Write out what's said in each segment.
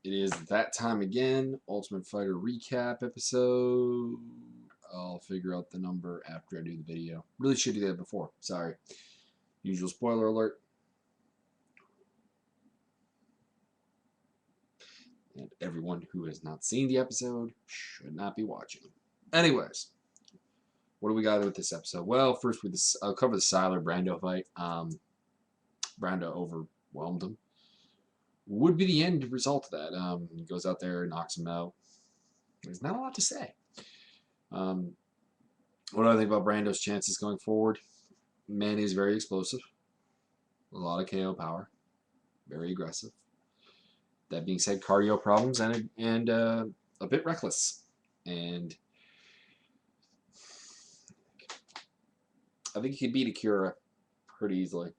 It is that time again. Ultimate Fighter recap episode. I'll figure out the number after I do the video. Really should do that before. Sorry. Usual spoiler alert. And everyone who has not seen the episode should not be watching. Anyways, what do we got with this episode? Well, first I'll cover the Siler Brando fight. Brando overwhelmed him. Would be the end result of that. He goes out there, knocks him out. There's not a lot to say. What do I think about Brando's chances going forward? Man is very explosive. A lot of KO power. Very aggressive. That being said, cardio problems and a bit reckless. And I think he could beat Akira pretty easily.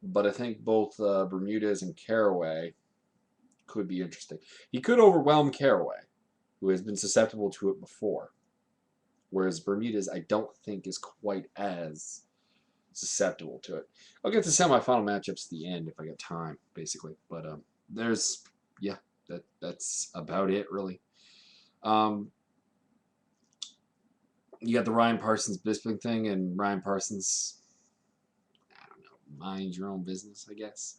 But I think both Bermudez and Caraway could be interesting. He could overwhelm Caraway, who has been susceptible to it before. Whereas Bermudez, I don't think, is quite as susceptible to it. I'll get to semifinal matchups at the end if I get time, basically. But that's about it, really. You got the Ryan Parsons Bisping thing, and Ryan Parsons, I don't know, mind your own business, I guess.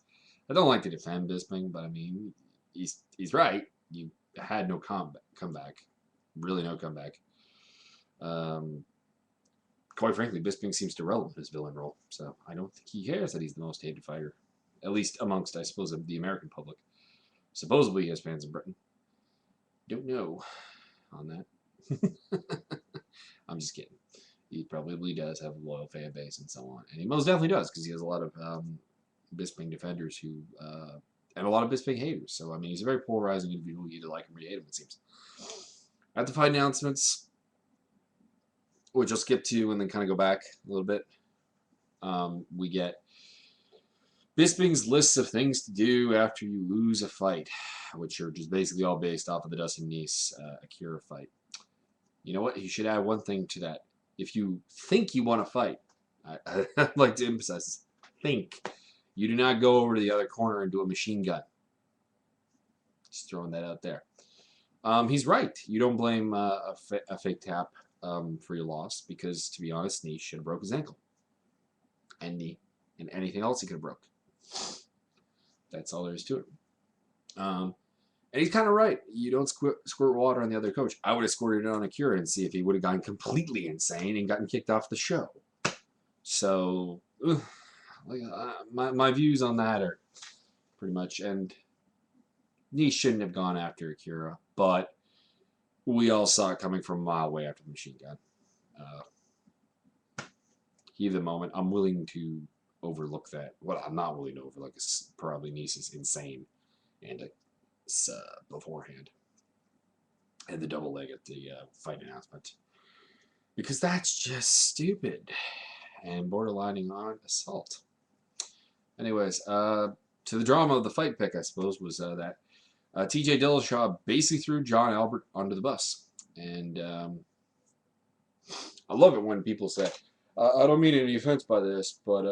I don't like to defend Bisping, but I mean, he's right. You had no comeback, really no comeback. Quite frankly, Bisping seems to relevant his villain role, so I don't think he cares that he's the most hated fighter, at least amongst, I suppose, the American public. Supposedly, he has fans in Britain. Don't know on that. I'm just kidding. He probably does have a loyal fan base and so on, and he most definitely does because he has a lot of Bisping defenders who and a lot of Bisping haters. So I mean, he's a very polarizing individual. You either like him or you hate him. It seems. At the fight announcements, which I'll skip to and then kind of go back a little bit, we get Bisping's lists of things to do after you lose a fight, which are just basically all based off of the Dustin Neese Akira fight. You know what? You should add one thing to that. If you think you want to fight, I'd like to emphasize this. Think. You do not go over to the other corner and do a machine gun. Just throwing that out there. He's right. You don't blame a fake tap for your loss because, to be honest, Neese should have broke his ankle. And knee. And anything else he could have broke. That's all there is to it. And he's kind of right. You don't squirt water on the other coach. I would have squirted it on Akira and see if he would have gone completely insane and gotten kicked off the show. So, my views on that are pretty much, and he shouldn't have gone after Akira, but we all saw it coming from a mile away after the machine gun. Heat of the moment, I'm willing to overlook that. Well, I'm not willing to overlook. Probably Neese is insane, and it's beforehand, and the double leg at the fight announcement, because that's just stupid and borderlining on assault. Anyways, to the drama of the fight pick, I suppose, was that TJ Dillashaw basically threw John Albert onto the bus, and I love it when people say, I don't mean any offense by this, but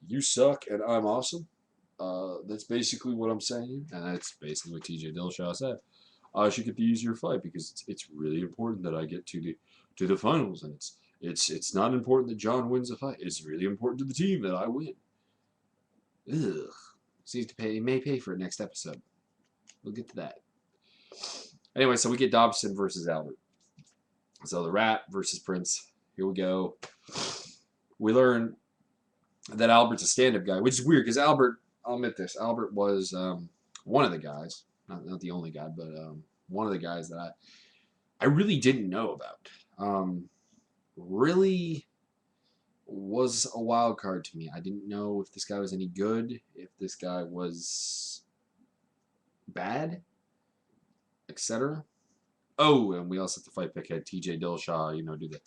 you suck and I'm awesome. That's basically what I'm saying, and that's basically what TJ Dillashaw said. I should get the easier fight because it's really important that I get to the finals, and it's not important that John wins the fight. It's really important to the team that I win. Ugh. Seems to pay. He may pay for it next episode. We'll get to that. Anyway, so we get Dobson versus Albert. So the Rat versus Prince. Here we go. We learn that Albert's a stand-up guy, which is weird because Albert, I'll admit this, Albert was one of the guys, not the only guy, but one of the guys that I really didn't know about. Really was a wild card to me. I didn't know if this guy was any good, if this guy was bad, etc. Oh, and we also have to fight pick had TJ Dillashaw, do the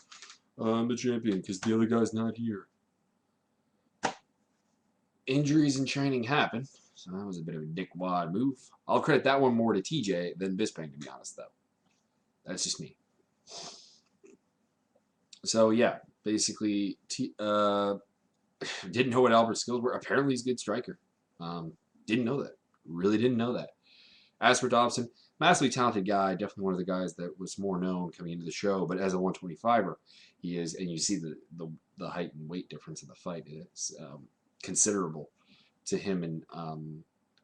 I'm the champion because the other guy's not here. Injuries in training happen, so that was a bit of a dickwad move. I'll credit that one more to TJ than Bisping, to be honest, though. That's just me. So, yeah, basically, didn't know what Albert's skills were. Apparently, he's a good striker. Didn't know that. Really didn't know that. As for Dobson, massively talented guy, definitely one of the guys that was more known coming into the show. But as a 125er, he is, and you see the height and weight difference in the fight is considerable to him and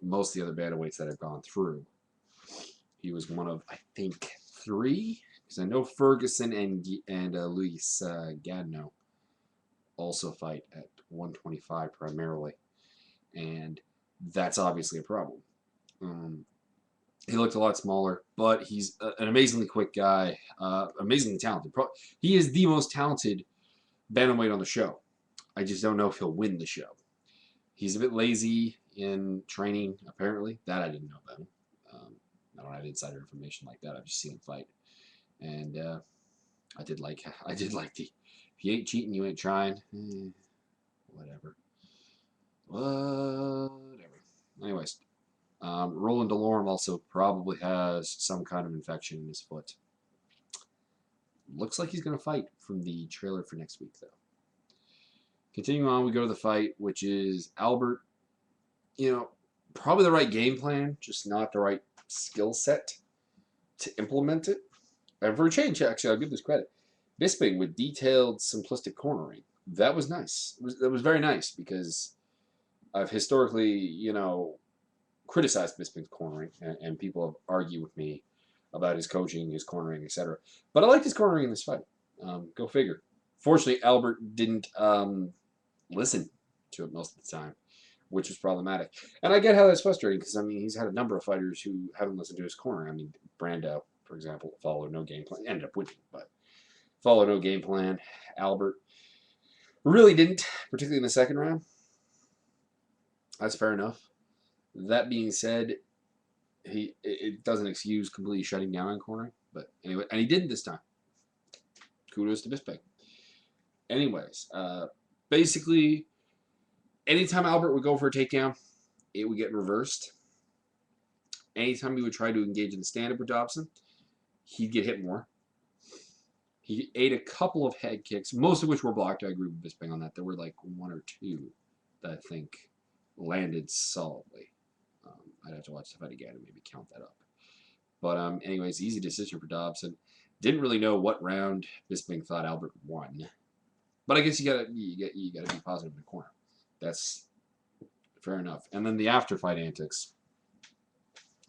most of the other bantamweights that have gone through. He was one of, I think, 3, because I know Ferguson and Luis Gadno also fight at 125 primarily, and that's obviously a problem. He looked a lot smaller, but he's an amazingly quick guy, amazingly talented. He is the most talented bantamweight on the show. I just don't know if he'll win the show. He's a bit lazy in training, apparently. That I didn't know about him. I don't have insider information like that. I've just seen him fight, and I did like the if you ain't cheating, you ain't trying. Whatever. Anyways, Roland Delorme also probably has some kind of infection in his foot. Looks like he's going to fight from the trailer for next week, though. Continuing on, we go to the fight, which is Albert. Probably the right game plan, just not the right skill set to implement it. And for a change, actually, I'll give this credit. Bisping with detailed, simplistic cornering. That was nice. That was very nice because I've historically, criticized Bisping's cornering, and people have argued with me about his coaching, his cornering, etc. But I liked his cornering in this fight. Go figure. Fortunately, Albert didn't listen to it most of the time, which was problematic. And I get how that's frustrating because, he's had a number of fighters who haven't listened to his cornering. Brando, for example, followed no game plan. Ended up winning, but followed no game plan. Albert really didn't, particularly in the second round. That's fair enough. That being said, it doesn't excuse completely shutting down on cornering. But anyway, and he didn't this time. Kudos to Bisping. Anyways, basically, anytime Albert would go for a takedown, it would get reversed. Anytime he would try to engage in the stand-up with Dobson, he'd get hit more. He ate a couple of head kicks, most of which were blocked. I agree with Bisping on that. There were like 1 or 2 that I think landed solidly. I'd have to watch the fight again and maybe count that up. But anyways, easy decision for Dobson. Didn't really know what round Bisping thought Albert won. But I guess you gotta be positive in the corner. That's fair enough. And then the after-fight antics.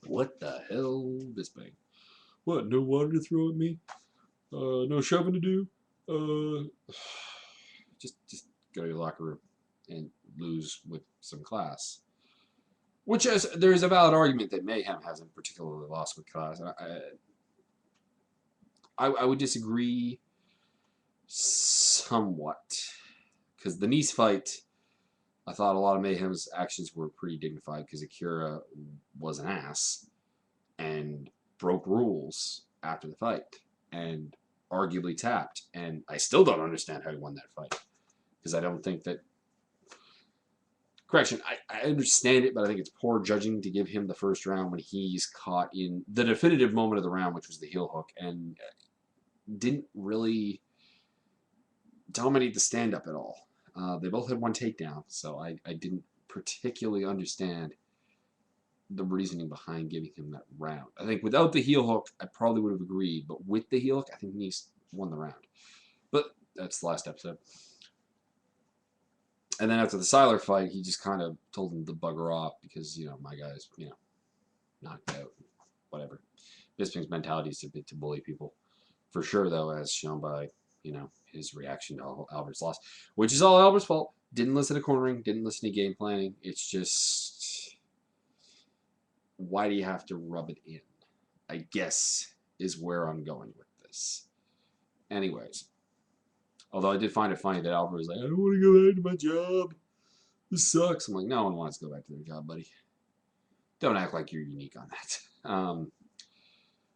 What the hell, Bisping? What, no water to throw at me? No shoving to do? Just go to your locker room and lose with some class. Which is, there's a valid argument that Mayhem hasn't particularly lost with class. I would disagree somewhat. Because the Nice fight, I thought a lot of Mayhem's actions were pretty dignified because Akira was an ass and broke rules after the fight and arguably tapped. And I still don't understand how he won that fight because I don't think that... Correction, I understand it, but I think it's poor judging to give him the first round when he's caught in the definitive moment of the round, which was the heel hook, and didn't really dominate the stand-up at all. They both had 1 takedown, so I didn't particularly understand the reasoning behind giving him that round. I think without the heel hook, I probably would have agreed, but with the heel hook, I think Nice won the round. But that's the last episode. And then after the Seiler fight, he just kind of told him to bugger off because, my guy's, knocked out, whatever. Bisping's mentality is a bit to bully people. For sure, though, as shown by, his reaction to Albert's loss, which is all Albert's fault. Didn't listen to cornering, didn't listen to game planning. It's just, why do you have to rub it in? I guess is where I'm going with this. Anyways. Although I did find it funny that Albert was like, I don't want to go back to my job. This sucks. I'm like, no one wants to go back to their job, buddy. Don't act like you're unique on that.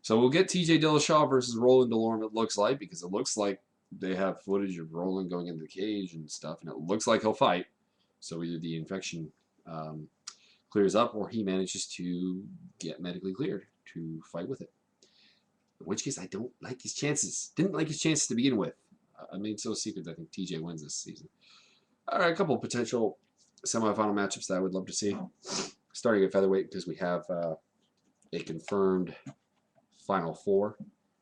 So we'll get TJ Dillashaw versus Roland Delorme, it looks like, because it looks like they have footage of Roland going into the cage and stuff, and it looks like he'll fight. So either the infection clears up or he manages to get medically cleared to fight with it. In which case, I don't like his chances. Didn't like his chances to begin with. I made so secret that I think TJ wins this season. All right, a couple of potential semifinal matchups that I would love to see. Starting at featherweight because we have a confirmed Final Four.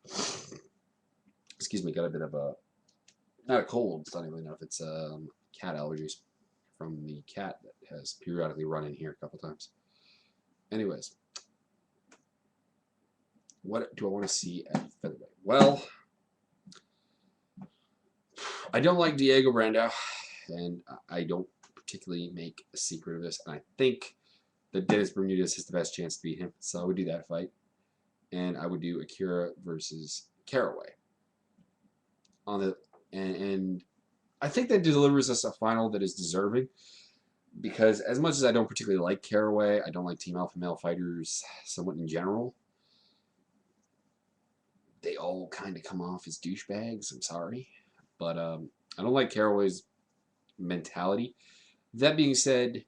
Excuse me, got a bit of a, not a cold, funnily enough. It's cat allergies from the cat that has periodically run in here a couple times. Anyways, what do I want to see at featherweight? Well, I don't like Diego Brandao, and I don't particularly make a secret of this. And I think that Dennis Bermudez has the best chance to beat him, so I would do that fight. And I would do Akira versus Caraway. And I think that delivers us a final that is deserving, because as much as I don't particularly like Caraway, I don't like Team Alpha Male fighters somewhat in general. They all kind of come off as douchebags. I'm sorry, but I don't like Caraway's mentality. That being said,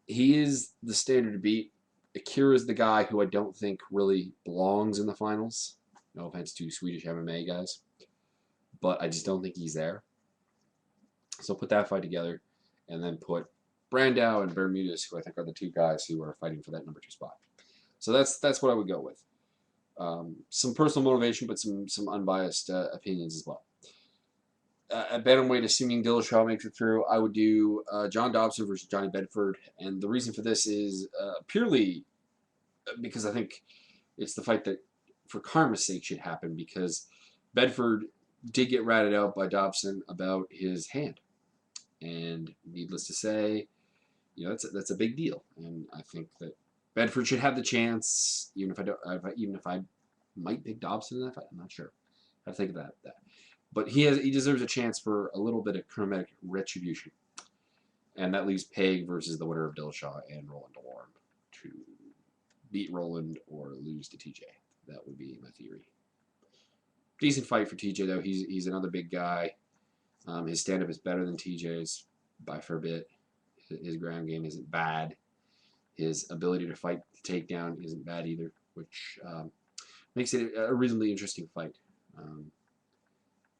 he is the standard to beat. Akira is the guy who I don't think really belongs in the finals. No offense to Swedish MMA guys, but I just don't think he's there. So put that fight together, and then put Brandao and Bermudez, who I think are the two guys who are fighting for that number 2 spot. So that's what I would go with. Some personal motivation, but some unbiased opinions as well. At bantamweight, assuming Dillashaw makes it through, I would do John Dobson versus Johnny Bedford, and the reason for this is purely because I think it's the fight that, for karma's sake, should happen, because Bedford did get ratted out by Dobson about his hand, and needless to say, you know, that's a big deal, and I think that Bedford should have the chance, even if I might pick Dobson in that fight. I'm not sure. I think of that. But he deserves a chance for a little bit of karmic retribution. And that leaves Peg versus the winner of Dillashaw and Roland DeLorme to beat Roland or lose to TJ. That would be my theory. Decent fight for TJ, though. He's another big guy. His stand-up is better than TJ's by a fair bit. His ground game isn't bad. His ability to fight the takedown isn't bad either, which makes it a reasonably interesting fight.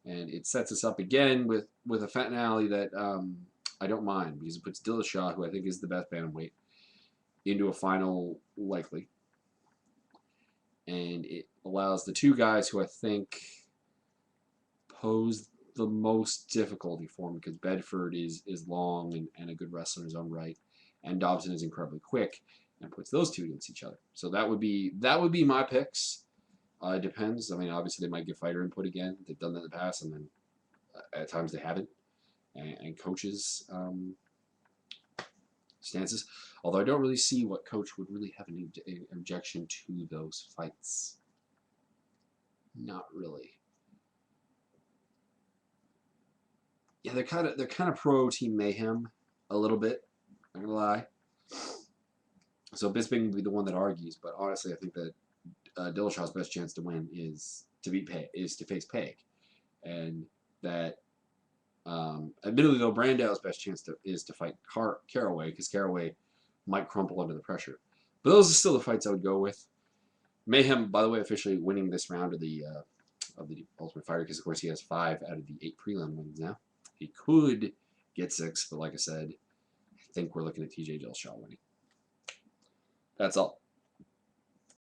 And it sets us up again with a finale that I don't mind, because it puts Dillashaw, who I think is the best bantamweight, into a final likely. And it allows the two guys who I think pose the most difficulty for him, because Bedford is long and a good wrestler in his own right, and Dobson is incredibly quick, and puts those two against each other. So that would be my picks. It depends. I mean, obviously they might get fighter input again. They've done that in the past, and then at times they haven't. And coaches' stances. Although I don't really see what coach would really have an objection to those fights. Not really. Yeah, they're kind of pro Team Mayhem a little bit. I'm not gonna lie. So Bisping would be the one that argues, but honestly, I think that Dillashaw's best chance to win is to face Peg, and that admittedly though, Brandau's best chance is to fight Caraway, because Caraway might crumple under the pressure. But those are still the fights I would go with. Mayhem, by the way, officially winning this round of the Ultimate Fighter, because of course he has 5 out of the 8 prelim wins now. He could get 6, but like I said, I think we're looking at TJ Dillashaw winning. That's all.